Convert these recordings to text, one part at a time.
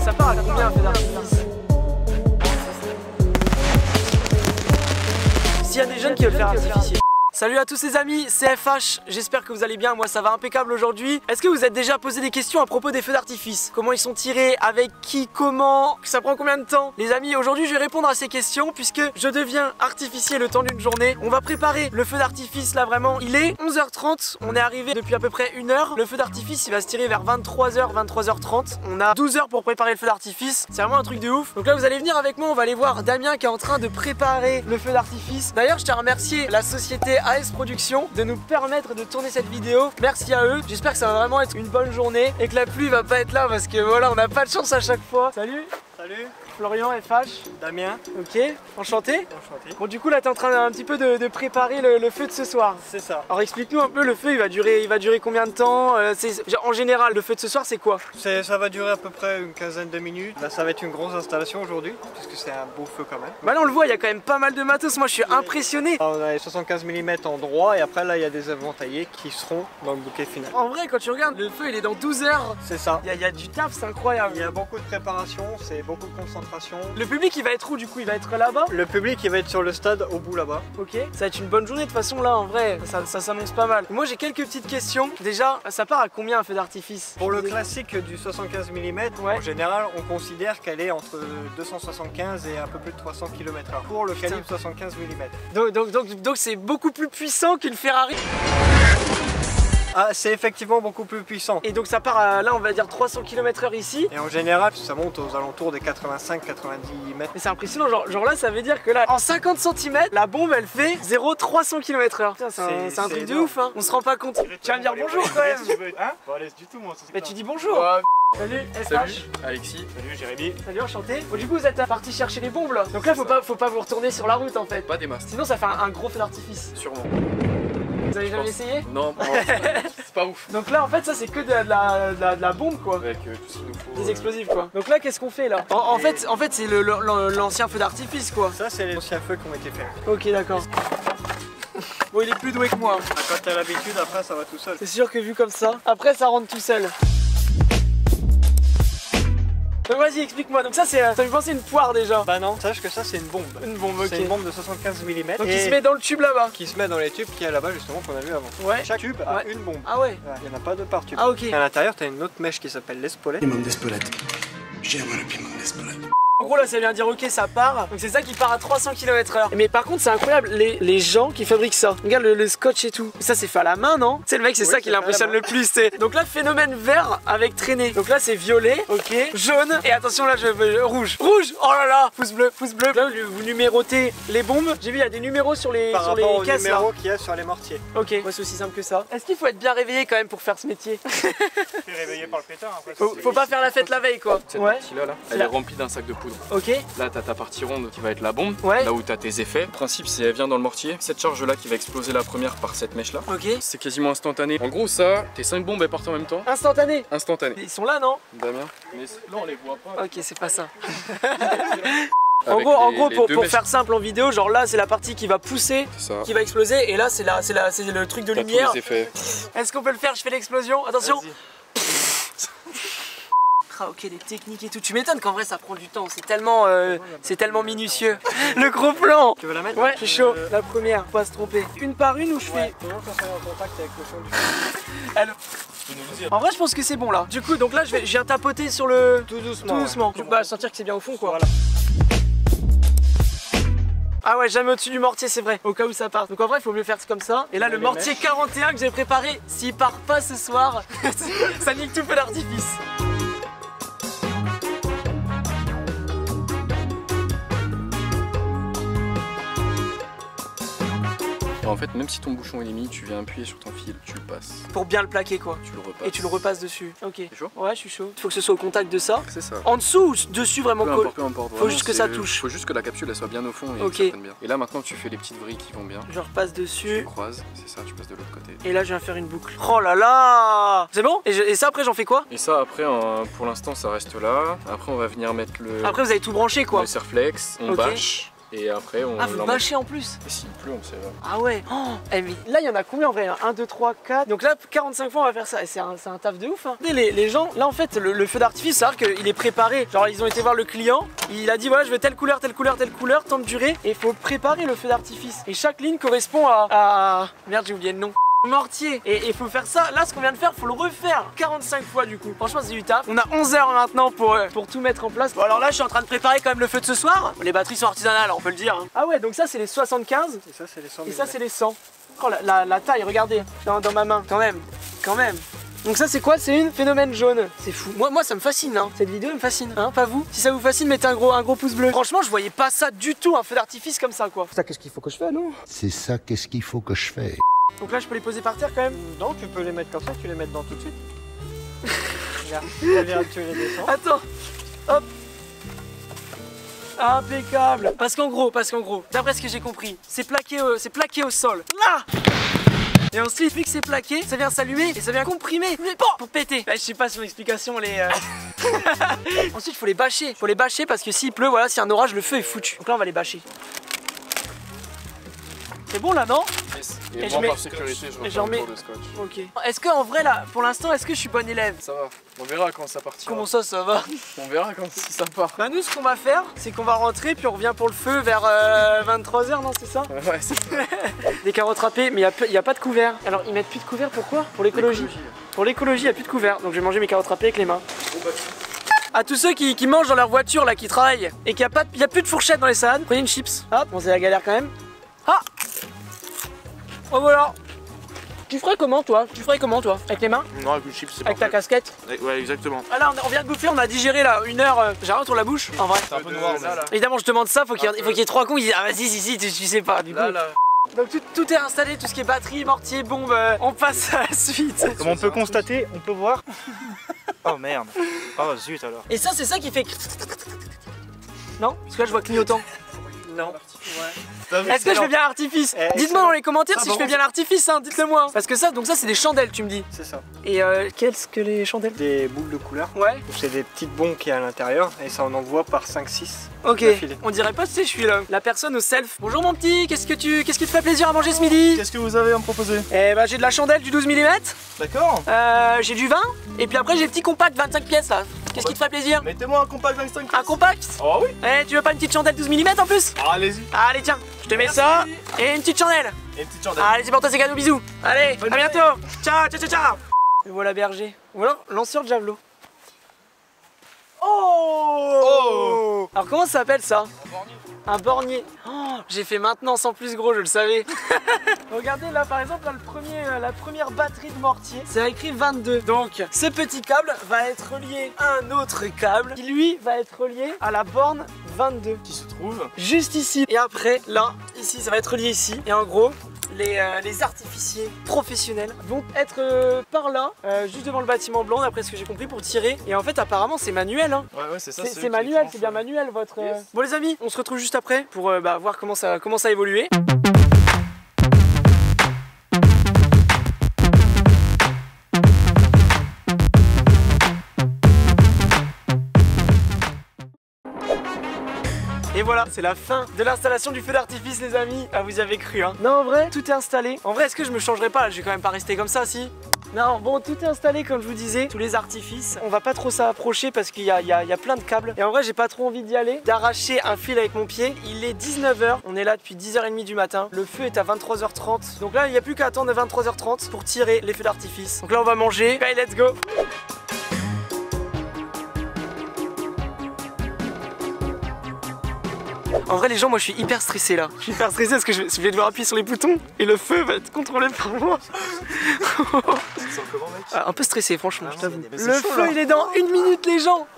Ça part à combien un feu d'artifice? S'il y a des jeunes qui veulent faire artificier. Salut à tous les amis, c'est FH, j'espère que vous allez bien, moi ça va impeccable aujourd'hui. Est-ce que vous êtes déjà posé des questions à propos des feux d'artifice? Comment ils sont tirés, avec qui, comment, ça prend combien de temps? Les amis, aujourd'hui je vais répondre à ces questions puisque je deviens artificier le temps d'une journée. On va préparer le feu d'artifice là vraiment, il est 11h30, on est arrivé depuis à peu près 1 heure. Le feu d'artifice il va se tirer vers 23h, 23h30. On a 12 heures pour préparer le feu d'artifice, c'est vraiment un truc de ouf. Donc là vous allez venir avec moi, on va aller voir Damien qui est en train de préparer le feu d'artifice. D'ailleurs je tiens à remercier la société AS Production de nous permettre de tourner cette vidéo. Merci à eux. J'espère que ça va vraiment être une bonne journée et que la pluie va pas être là parce que voilà, on n'a pas de chance à chaque fois. Salut. Salut. Florian, FH. Damien. Ok, enchanté. Enchanté. Bon du coup là t'es en train un petit peu de préparer le feu de ce soir. C'est ça. Alors explique-nous un peu, le feu il va durer combien de temps? En général le feu de ce soir c'est quoi? Ça va durer à peu près une quinzaine de minutes. Là ça va être une grosse installation aujourd'hui puisque c'est un beau feu quand même. Bah là on le voit, il y a quand même pas mal de matos, moi je suis impressionné. On a les 75 mm en droit et après là il y a des éventaillés qui seront dans le bouquet final. En vrai quand tu regardes, le feu il est dans 12 heures. C'est ça. Il y a du taf, c'est incroyable. Il y a beaucoup de préparation, c'est beaucoup de concentration. Le public il va être où du coup? Il va être là-bas? Le public il va être sur le stade au bout là-bas. Ok, ça va être une bonne journée de toute façon là en vrai, ça s'annonce pas mal. Moi j'ai quelques petites questions. Déjà, ça part à combien un feu d'artifice? Pour le classique du 75 mm, ouais. En général on considère qu'elle est entre 275 et un peu plus de 300 km/h pour le calibre 75 mm. Donc c'est beaucoup plus puissant qu'une Ferrari. Ah, c'est effectivement beaucoup plus puissant. Et donc ça part à, là on va dire 300 km/h ici. Et en général ça monte aux alentours des 85-90 mètres. Mais c'est impressionnant, genre là ça veut dire que là en 50 cm la bombe elle fait 0,300 km/h. C'est un truc de ouf hein. On se rend pas compte. Tu vas me dire bonjour quand même. Hein? Pas à l'aise du tout moi. Mais tu dis bonjour. Salut FH. Salut Alexis. Salut Jérémy. Salut, enchanté. Bon, du coup vous êtes parti chercher les bombes là. Donc là faut pas vous retourner sur la route en fait. Pas des masses. Sinon ça fait un gros feu d'artifice. Sûrement. Vous avez jamais essayé? Non, c'est pas ouf. Donc là en fait ça c'est que de la bombe quoi. Avec tout ce qu'il nous faut. Des explosifs quoi. Donc là qu'est-ce qu'on fait là? En fait c'est l'ancien feu d'artifice quoi. Ça c'est les anciens feux qui ont été faits. Ok d'accord. Bon il est plus doué que moi. Quand t'as l'habitude après ça va tout seul. C'est sûr que vu comme ça, après ça rentre tout seul. Donc vas-y explique-moi, donc ça me pensait une poire déjà. Bah non, sache que ça c'est une bombe. Une bombe, ok. C'est une bombe de 75 mm. Donc qui se met dans le tube là-bas. Qui se met dans les tubes qu'il y a là-bas justement qu'on a vu avant. Ouais. Chaque tube a une bombe. Ah ouais. Il n'y en a pas deux par tube. Ah ok. Et à l'intérieur t'as une autre mèche qui s'appelle l'espolette. Piment d'Espelette. J'aime le piment d'Espelette. En gros là ça vient dire ok ça part, donc c'est ça qui part à 300 km/h. Mais par contre c'est incroyable, les gens qui fabriquent ça, regarde le scotch et tout. Ça c'est fait à la main non? C'est le mec c'est ça qui l'impressionne le plus. Donc là phénomène vert avec traînée. Donc là c'est violet, ok, jaune et attention là rouge. Rouge. Oh là là, pouce bleu, pouce bleu. Là vous numérotez les bombes. J'ai vu il y a des numéros sur les par rapport caisses au numéro qu'il y a sur les mortiers. Ok, ouais, c'est aussi simple que ça. Est-ce qu'il faut être bien réveillé quand même pour faire ce métier? T'es réveillé par le pétard après. Faut pas faire la fête la veille quoi. Cette partie là, elle est remplie d'un sac de poudre. Ok. Là t'as ta partie ronde qui va être la bombe, ouais. Là où t'as tes effets. Le principe c'est elle vient dans le mortier, cette charge là qui va exploser la première par cette mèche là. Ok. C'est quasiment instantané. En gros ça, tes 5 bombes elles partent en même temps. Instantané. Instantané. Ils sont là non? Damien. Mais là on les voit pas. Ok c'est pas ça. En gros pour faire simple en vidéo, genre là c'est la partie qui va pousser, qui va exploser et là c'est le truc de lumière. Est-ce qu'on peut le faire? Je fais l'explosion, attention. Ah ok les techniques et tout, tu m'étonnes qu'en vrai ça prend du temps, c'est tellement minutieux. Le gros plan. Tu veux la mettre? Ouais, je suis chaud. La première, faut pas se tromper. Une par une ou je fais? Toujours quand ça est en contact avec le fond du feu. En vrai je pense que c'est bon là. Du coup donc là je viens tapoter sur le... Tout doucement. Tout doucement. Ouais. Bah sentir que c'est bien au fond quoi. Voilà. Ah ouais, jamais au-dessus du mortier, c'est vrai, au cas où ça part. Donc en vrai, il faut mieux faire comme ça. Et là, le mortier 41 que j'ai préparé, s'il part pas ce soir, ça nique tout feu d'artifice. En fait, même si ton bouchon il est mis, tu viens appuyer sur ton fil, tu le passes. Pour bien le plaquer quoi. Tu le repasses. Et tu le repasses dessus. Ok. T'es chaud? Ouais, je suis chaud. Il faut que ce soit au contact de ça. C'est ça. En dessous ou dessus vraiment cool? Peu importe. Faut juste que ça touche. Faut juste que la capsule elle soit bien au fond et ok. que ça prenne bien. Et là maintenant tu fais les petites vrilles qui vont bien. Je repasse dessus. Tu croises, c'est ça, tu passes de l'autre côté. Et là je viens faire une boucle. Oh là là! C'est bon? Et ça après j'en fais quoi? Et ça après pour l'instant ça reste là. Après on va venir mettre le... Après vous avez tout branché quoi? Le serflex, on bâche. Et après on Ah, vous bâchez en plus? Et s'il pleut, on sait pas. Ah ouais. Oh, mais là, il y en a combien en vrai? 1, 2, 3, 4. Donc là, 45 fois, on va faire ça. Et c'est un taf de ouf. Hein. Les gens, là, en fait, le feu d'artifice, c'est-à-dire qu'il est préparé. Genre, ils ont été voir le client. Il a dit, voilà, je veux telle couleur, telle couleur, telle couleur, temps de durée. Et il faut préparer le feu d'artifice. Et chaque ligne correspond à... Merde, j'ai oublié le nom. Mortier. Et il faut faire ça. Là, ce qu'on vient de faire, faut le refaire 45 fois du coup. Franchement, c'est du taf. On a 11 heures maintenant pour tout mettre en place. Bon, alors là, je suis en train de préparer quand même le feu de ce soir. Les batteries sont artisanales, on peut le dire. Hein. Ah ouais, donc ça, c'est les 75. Et ça, c'est les 100 Et ça, c'est les 100. Oh, la taille, regardez, dans ma main. Quand même. Donc ça, c'est quoi? C'est une phénomène jaune. C'est fou. Moi, ça me fascine. Hein. Cette vidéo, elle me fascine. Hein, pas vous? Si ça vous fascine, mettez un gros pouce bleu. Franchement, je voyais pas ça du tout, un feu d'artifice comme ça, quoi. Ça, qu'est-ce qu'il faut que je fasse, non? C'est ça, qu'est-ce qu'il faut que je fais? Donc là, je peux les poser par terre quand même? Non, tu peux les mettre comme ça, tu les mets dedans tout de suite. Regarde, tu les descends. Attends, hop. Impeccable. Parce qu'en gros, d'après ce que j'ai compris, c'est plaqué au sol. Là. Et ensuite, vu que c'est plaqué, ça vient s'allumer et ça vient comprimer. Mais bon, pour péter. Là, je sais pas sur l'explication les. Ensuite, il faut les bâcher. Faut les bâcher parce que s'il pleut, voilà, s'il y a un orage, le feu est foutu. Donc là, on va les bâcher. C'est bon là, non? Yes. Et Et je moi mets- par sécurité, je j'en refais mets- un tour de scotch. Ok. Est-ce que en vrai là, pour l'instant, est-ce que je suis bon élève? Ça va, on verra quand ça partira. Comment ça va? On verra quand si ça part. Bah nous, ce qu'on va faire, c'est qu'on va rentrer puis on revient pour le feu vers 23 h, non, c'est ça? Ouais, c'est ça. Des carottes râpées, mais il n'y a pas de couvert. Alors ils mettent plus de couvert, pourquoi? Pour l'écologie. Pour l'écologie, il n'y a plus de couvert. Donc je vais manger mes carottes râpées avec les mains. À tous ceux qui mangent dans leur voiture là, qui travaillent et qu'il n'y a plus de fourchette dans les salades, prenez une chips. Hop, bon c'est la galère quand même. Ah! Oh voilà. Tu ferais comment toi? Avec les mains? Non, avec une chips, c'est Avec ta parfait. casquette? Ouais, exactement. Ah là on vient de bouffer, on a digéré là 1 heure. J'ai rien autour la bouche. En vrai. C'est un peu noir là. Évidemment je demande ça, faut qu'il y ait 3 cons qui disent ah vas-y si tu sais pas du coup. Donc tout est installé, tout ce qui est batterie, mortier, bombe, on passe à la suite. Comme on peut constater, on peut voir. Oh merde. Oh zut alors. Et ça c'est ça qui fait. Non? Parce que là je vois clignotant. Non. Est-ce que je fais bien l'artifice? Dites-moi dans les commentaires si je fais bien l'artifice, hein, dites-le moi. Parce que ça, donc ça c'est des chandelles tu me dis. C'est ça. Et qu'est-ce que les chandelles? Des boules de couleur. Ouais. C'est des petites bombes qui est à l'intérieur et ça on envoie par 5-6. Ok. d'affilée. On dirait pas tu sais je suis la personne au self. Bonjour mon petit, qu'est-ce qui te fait plaisir à manger ce midi? Qu'est-ce que vous avez à me proposer? Eh bah j'ai de la chandelle du 12 mm, D'accord. j'ai du vin, et puis après j'ai le petit compact 25 pièces là. Qu'est-ce qui te ferait plaisir? Mettez-moi un compact 25 Un compact? Oh oui. Eh tu veux pas une petite chandelle 12 mm en plus? Allez-y. Allez tiens, je te mets ça et une petite chandelle. Et une petite chandelle. Allez c'est pour toi c'est cadeau, bisous. Allez, Bonne à bientôt. Ciao, ciao, ciao, ciao. Et voilà berger. Ou alors lanceur de javelot. Oh, alors comment ça s'appelle ça? Un bornier. Oh, j'ai fait maintenant sans plus gros, je le savais. Regardez là par exemple là, la première batterie de mortier, c'est écrit 22. Donc ce petit câble va être relié à un autre câble qui lui va être relié à la borne 22 Qui se trouve juste ici. Et après là, ici ça va être relié ici. Et en gros les artificiers professionnels vont être par là, juste devant le bâtiment blanc d'après ce que j'ai compris pour tirer. Et en fait apparemment c'est manuel hein. Ouais, c'est ça. C'est manuel, c'est bien manuel votre... Bon les amis, on se retrouve juste après pour voir comment ça a évolué. Et voilà, c'est la fin de l'installation du feu d'artifice les amis. Ah vous y avez cru hein. Non en vrai, tout est installé. En vrai est-ce que je me changerai pas là? Je vais quand même pas rester comme ça si. Non, bon, tout est installé comme je vous disais, tous les artifices. On va pas trop s'approcher parce qu'il y a plein de câbles. Et en vrai, j'ai pas trop envie d'y aller, d'arracher un fil avec mon pied. Il est 19 h, on est là depuis 10h30 du matin. Le feu est à 23 h 30. Donc là, il n'y a plus qu'à attendre 23 h 30 pour tirer les feux d'artifice. Donc là, on va manger. Allez, let's go! En vrai les gens, moi je suis hyper stressé là. Je suis hyper stressé parce que je vais devoir appuyer sur les boutons et le feu va être contrôlé par moi. Un peu stressé franchement, je t'avoue. Le feu il est dans 1 minute les gens.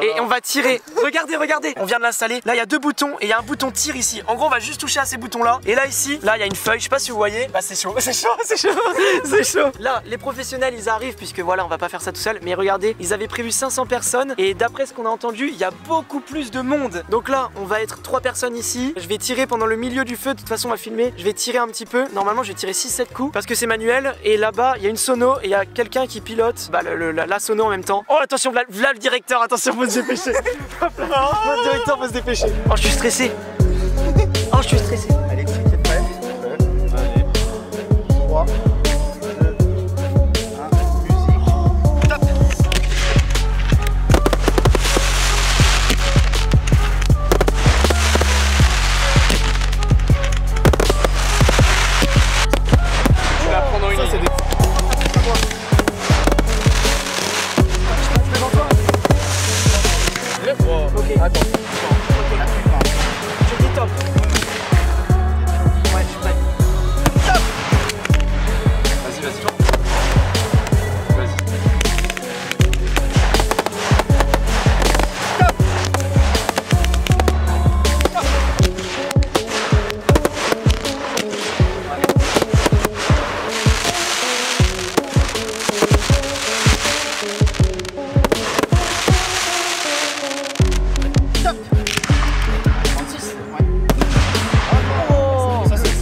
Et on va tirer. Regardez, regardez. On vient de l'installer. Là il y a 2 boutons et il y a un bouton tir ici. En gros on va juste toucher à ces boutons là. Et là ici, là il y a une feuille, je sais pas si vous voyez. Bah c'est chaud, c'est chaud, c'est chaud, c'est chaud. Là les professionnels ils arrivent puisque voilà on va pas faire ça tout seul. Mais regardez, ils avaient prévu 500 personnes. Et d'après ce qu'on a entendu, il y a beaucoup plus de monde. Donc là on va être 3 personnes ici. Je vais tirer pendant le milieu du feu. De toute façon on va filmer. Je vais tirer un petit peu. Normalement je vais tirer 6-7 coups parce que c'est manuel. Et là-bas il y a une sono et il y a quelqu'un qui pilote la sono en même temps. Oh attention, là le directeur, attention, faut se dépêcher. Hop là, le directeur faut se dépêcher. Oh je suis stressé. Oh, je suis stressé. Allez, t'es prêt? Allez. 3, 2, 1, musique. Top! Je vais la prendre en une Ça, ligne. c'est des. Ok. Attends. Je dis top. Ouais, je suis prêt. Vas-y, vas-y. Vas-y. Ça, c'est.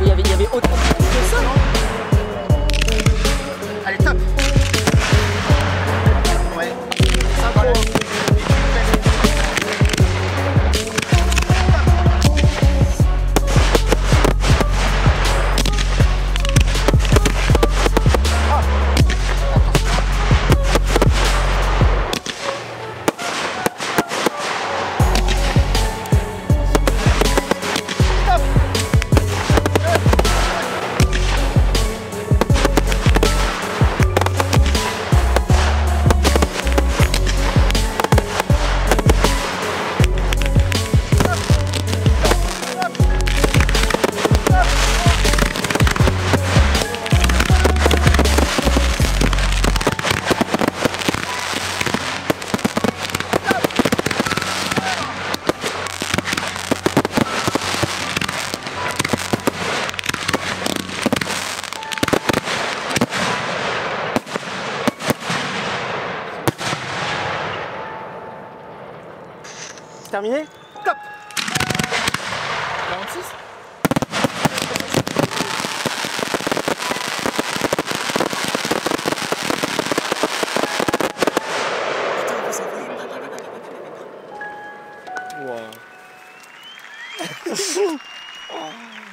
Il y avait autant que ça, non? Allez, top! Ouais. Synchro. C'est terminé? Top! 46.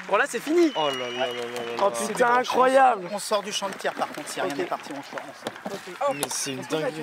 Bon là c'est fini. Oh là là là là. Oh putain, incroyable. On sort du champ de tir par contre, si rien n'est parti, on sort. Mais c'est une dinguerie.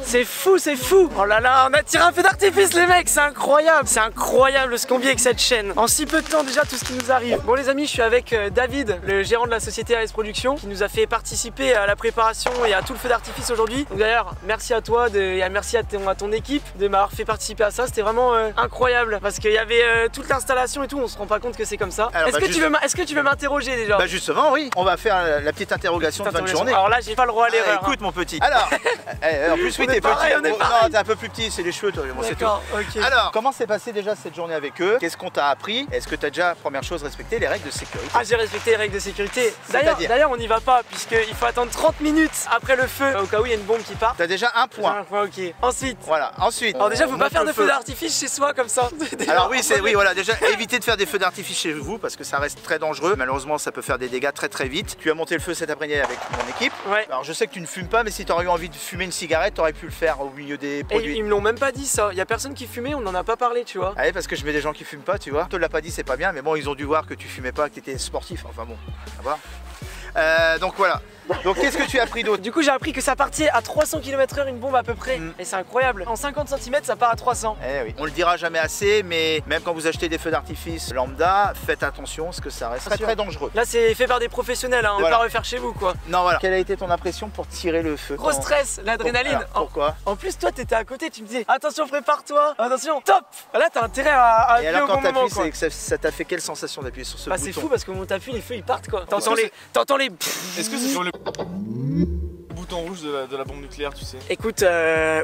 C'est fou, c'est fou. Oh là là, on a tiré un feu d'artifice les mecs, c'est incroyable. C'est incroyable ce qu'on vit avec cette chaîne. En si peu de temps déjà tout ce qui nous arrive. Bon les amis, je suis avec David, le gérant de la société AS Production, qui nous a fait participer à la préparation et à tout le feu d'artifice aujourd'hui. Donc d'ailleurs, merci à toi et merci à ton équipe de m'avoir fait participer à ça. C'était vraiment incroyable parce qu'il y avait toute l'installation et tout, on se rend pas compte que c'est comme ça. Alors, Est-ce que tu veux m'interroger déjà? Bah justement, oui, on va faire la petite interrogation de fin de journée. Alors là, j'ai pas le droit à l'erreur. Écoute mon petit. Alors, en plus oui, On est t'es pareil, petit. on est Non, pareil. t'es un peu plus petit, c'est les cheveux, toi. Bon, c'est tout. D'accord, ok. Alors, comment s'est passée déjà cette journée avec eux? Qu'est-ce qu'on t'a appris? Est-ce que t'as déjà, première chose, respecté les règles de sécurité? Ah, j'ai respecté les règles de sécurité. C'est-à-dire D'ailleurs, on n'y va pas puisqu'il faut attendre 30 minutes après le feu au cas où il y a une bombe qui part. T'as déjà un point. Ok. Ensuite. Voilà, ensuite. Alors déjà, faut on pas monte faire le de feu d'artifice chez soi comme ça. Alors oui, voilà, déjà évitez de faire des feux d'artifice chez vous parce que ça reste très dangereux. Malheureusement, ça peut faire des dégâts très très vite. Tu as monté le feu cet après-midi avec mon équipe. Ouais. Alors je sais que tu ne fumes pas, mais si tu aurais eu envie de fumer une cigarette, tu aurais pu le faire au milieu des Et produits. ils me l'ont même pas dit ça. Il y a personne qui fumait, on n'en a pas parlé, tu vois. Ah oui, parce que je mets des gens qui fument pas, tu vois. On te l'a pas dit, c'est pas bien, mais bon, ils ont dû voir que tu fumais pas, que tu étais sportif. Enfin bon, à voir. Donc voilà. Donc qu'est-ce que tu as appris d'autre? Du coup, j'ai appris que ça partait à 300 km/h une bombe à peu près. Et c'est incroyable. En 50 cm, ça part à 300. Eh oui. On le dira jamais assez, mais même quand vous achetez des feux d'artifice lambda, faites attention parce que ça reste très très dangereux. Là, c'est fait par des professionnels, hein. On Voilà. peut pas refaire chez vous, quoi. Non, voilà. Quelle a été ton impression pour tirer le feu? Gros stress, l'adrénaline. Alors, pourquoi? En plus, toi, t'étais à côté, tu me disais attention, prépare-toi, attention, top. Là, t'as intérêt à Et appuyer alors au quand bon moment, t'appuies, quoi. c'est que ça t'a fait quelle sensation d'appuyer sur ce C'est bouton? fou parce que quand t'appuies, les feux ils partent quoi. Est-ce que T'entends les. Est-ce que c'est sur le bouton rouge de la bombe nucléaire, tu sais. Écoute,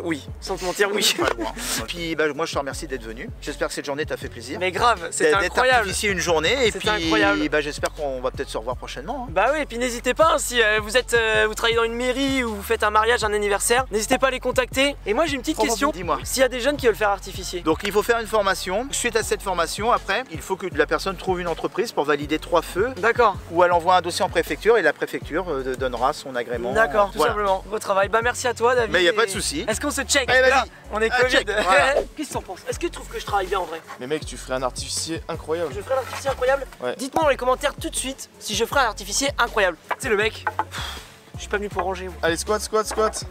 oui, sans te mentir, oui. Pas loin. Puis bah, moi je te remercie d'être venu. J'espère que cette journée t'a fait plaisir. Mais grave, c'était D'être incroyable. ici une journée et C'était puis incroyable. bah, j'espère qu'on va peut-être se revoir prochainement. Hein. Bah oui, et puis n'hésitez pas, hein, si vous travaillez dans une mairie ou vous faites un mariage, un anniversaire, n'hésitez pas à les contacter. Et moi j'ai une petite question. Dis-moi. S'il y a des jeunes qui veulent faire artificier. Donc il faut faire une formation. Suite à cette formation, après, il faut que la personne trouve une entreprise pour valider 3 feux. D'accord. Ou elle envoie un dossier en préfecture et la préfecture donnera son agrément. D'accord, tout Voilà. simplement. Beau travail. Bah merci à toi David. Mais y a et- pas de souci. Est-ce qu'on se check? Allez, vas-y. Là, on est Ah, Covid. check, voilà. Qu'est-ce que t'en penses? Est-ce que tu trouves que je travaille bien en vrai? Mais mec, tu ferais un artificier incroyable. Je ferai un artificier incroyable? Ouais. Dites-moi dans les commentaires tout de suite si je ferai un artificier incroyable. C'est le mec. Je suis pas venu pour ranger. Moi. Allez, squat, squat, squat.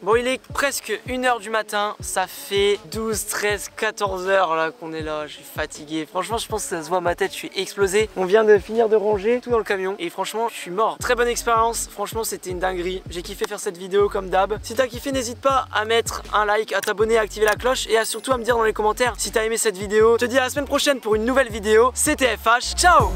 Bon, il est presque 1h du matin. Ça fait 12, 13, 14 heures là qu'on est là. Je suis fatigué. Franchement, je pense que ça se voit à ma tête. Je suis explosé. On vient de finir de ranger tout dans le camion. Et franchement, je suis mort. Très bonne expérience. Franchement, c'était une dinguerie. J'ai kiffé faire cette vidéo comme d'hab. Si t'as kiffé, n'hésite pas à mettre un like, à t'abonner, à activer la cloche et à surtout à me dire dans les commentaires si t'as aimé cette vidéo. Je te dis à la semaine prochaine pour une nouvelle vidéo. C'était FH. Ciao!